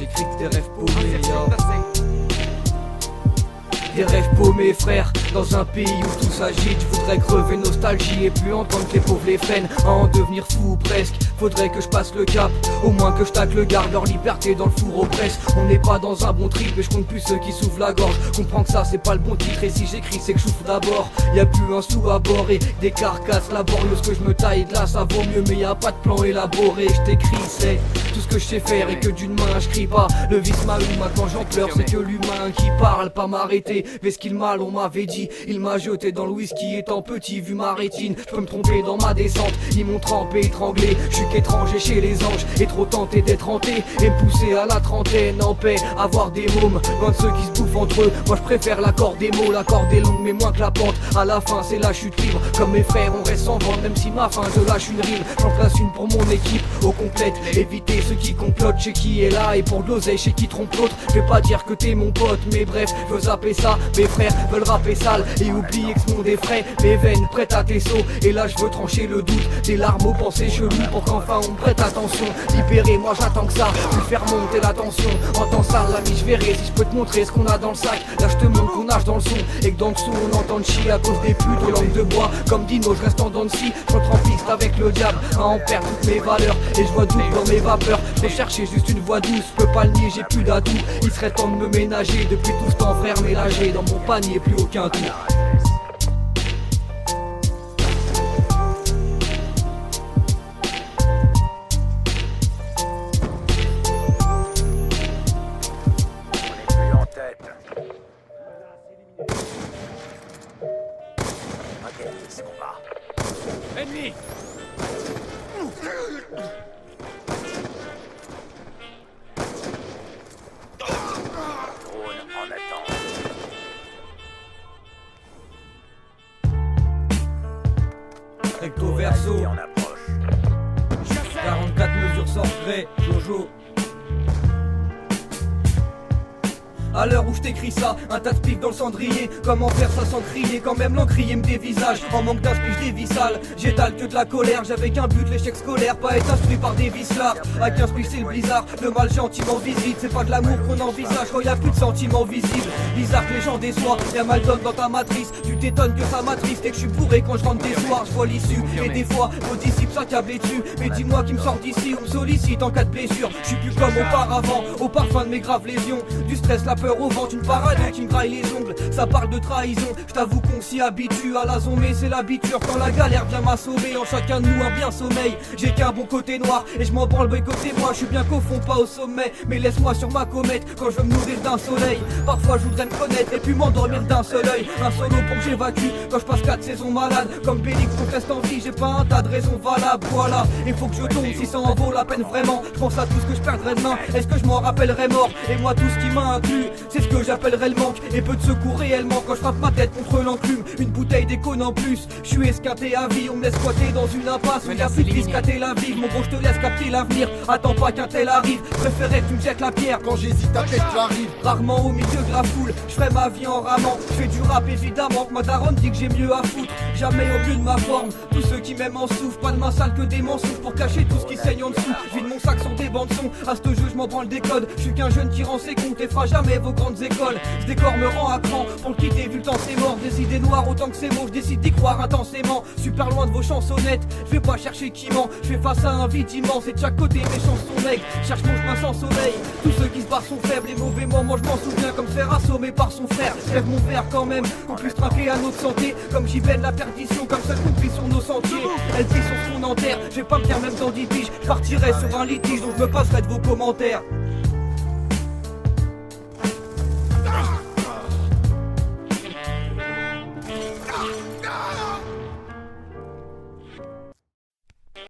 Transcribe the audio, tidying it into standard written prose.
j'écris que des rêves paumés, des rêves paumés frère, dans un pays où tout s'agite. Je voudrais crever nostalgie et plus entendre que les pauvres les freinent à en devenir fou ou presque. Faudrait que je passe le cap, au moins que je tacle le garde leur liberté dans le four aux presses. On n'est pas dans un bon trip et je compte plus ceux qui souffrent la gorge. Comprends que ça c'est pas le bon titre et si j'écris c'est que je souffre d'abord. Y'a plus un sou à bord et des carcasses laborieuses que je me taille de là ça vaut mieux. Mais y'a pas de plan élaboré, je t'écris c'est tout ce que je sais faire et que d'une main je crie pas. Le vice m'a eu maintenant j'en pleure, c'est que l'humain qui parle pas m'arrêter. Mais ce qu'il mal on m'avait dit, il m'a jeté dans le whisky étant petit vu ma rétine. Je peux me tromper dans ma descente, ils m'ont trempé, étranglé. Je suis qu'étranger chez les anges et trop tenté d'être hanté et me pousser à la trentaine en paix, avoir des mômes, loin de ceux qui se bouffent entre eux. Moi je préfère l'accord des mots, l'accord est longue mais moins que la pente. À la fin c'est la chute libre, comme mes frères on reste sans vendre. Même si ma fin je lâche une rime, j'en place une pour mon équipe au complète. Éviter ceux qui complotent, chez qui est là et pour de l'oseille chez qui trompe l'autre. Je vais pas dire que t'es mon pote mais bref, je veux zapper ça. Mes frères veulent rapper sale et oublier que ce monde est frais. Mes veines prêtes à tes sauts et là je veux trancher le doute. Des larmes aux pensées cheloues pour qu'enfin on me prête attention. Libéré, moi j'attends que ça, plus faire monter la tension. Entends ça l'ami, je verrai si je peux te montrer ce qu'on a dans le sac. Là je te montre qu'on nage dans le son et que dans le son on entend de chier à cause des putes aux langues de bois. Comme Dino je reste en dents de scie, j'entre en piste avec le diable à en perdre toutes mes valeurs. Et je vois doute dans mes vapeurs, je chercher juste une voie douce. Je peux pas le nier, j'ai plus d'atout. Il serait temps de me ménager, depuis tout ce temps frère mélangé. Dans mon panier plus aucun tour. Ennemi! Drone en attente. Recto verso, En approche. 44 mesures sans regret, Jojo. À l'heure où je t'écris ça, un tas de pif dans le cendrier. Comment faire ça sans crier, quand même l'encrier me dévisage. En manque d'inspi, je dévie sale, j'étale que de la colère. J'avais qu'un but, l'échec scolaire, pas être instruit par des vices-là. À 15 piges c'est le blizzard, le mal gentiment visite. C'est pas de l'amour qu'on envisage quand y a plus de sentiments visibles. Bizarre que les gens déçoivent, y'a mal donne dans ta matrice. Tu t'étonnes que ça m'attriste et que je suis bourré quand je rentre des soirs. Je vois l'issue et des fois vos disciples s'accablent dessus. Mais dis-moi qui me sort d'ici ou me sollicite en cas de blessure. Je suis plus comme auparavant, au parfum de mes graves lésions. Du stress, la peur au ventre, une parano qui me graille les ongles. Ça parle de trahison, je t'avoue qu'on s'y habitue à la zone, mais c'est l'habitude quand la galère vient m'assommer. En chacun de nous un bien sommeil, j'ai qu'un bon côté noir et je m'en branle côté moi. Je suis bien qu'au fond pas au sommet, mais laisse-moi sur ma comète quand je veux me nourrir d'un soleil. Parfois je voudrais me connaître et puis m'endormir d'un seul œil. Un solo pour que j'évacue quand je passe 4 saisons malades. Comme Bélix qu'on reste en vie, j'ai pas un tas de raisons valables. Voilà, il faut que je tombe si ça en vaut la peine vraiment. Je pense à tout ce que je perdrais demain, est-ce que je m'en rappellerai mort? Et moi tout ce qui m'a inclus, c'est ce que j'appellerais le manque et peu de secours réellement quand je frappe ma tête contre l'enclume. Une bouteille déconne en plus, je suis esquinté à vie. On me laisse squatter dans une impasse où il y a plus de risque à tel aviv. Mon gros je te laisse capter l'avenir, attends pas qu'un tel arrive. Préférais que tu me jettes la pierre Quand j'hésite à tête j'arrive. rarement au milieu de la foule. Je ferai ma vie en ramant, je fais du rap évidemment. Que ma daronne dit que j'ai mieux à foutre, jamais au mieux de ma forme. Tous ceux qui m'aiment en souffrent, pas de main sale que des mensonges pour cacher tout ce qui saigne en dessous. Vide mon sac sur des bandes son, à ce jeu je m'en branle des codes. Je suis qu'un jeune qui rend ses comptes et fera jamais vos grandes écoles. Ce décor me rend à cran, pour le quitter vu le temps c'est mort. Des idées noires autant que c'est mots, je décide d'y croire intensément. Super loin de vos chansonnettes, je vais pas chercher qui ment. Je fais face à un vide immense et de chaque côté mes chansons maigres. Cherche mon chemin sans soleil, tous ceux qui se barrent sont faibles. Les mauvais moments je m'en souviens comme faire assommer par son frère. Je lève mon verre quand même, qu'on puisse trinquer à notre santé. Comme j'y baigne la perdition, comme seul qu'on puisse sur nos sentiers. Elle dit sur ce qu'on enterre, je vais pas me faire même dans 10 piges. Je partirai sur un litige dont je me passerai de vos commentaires.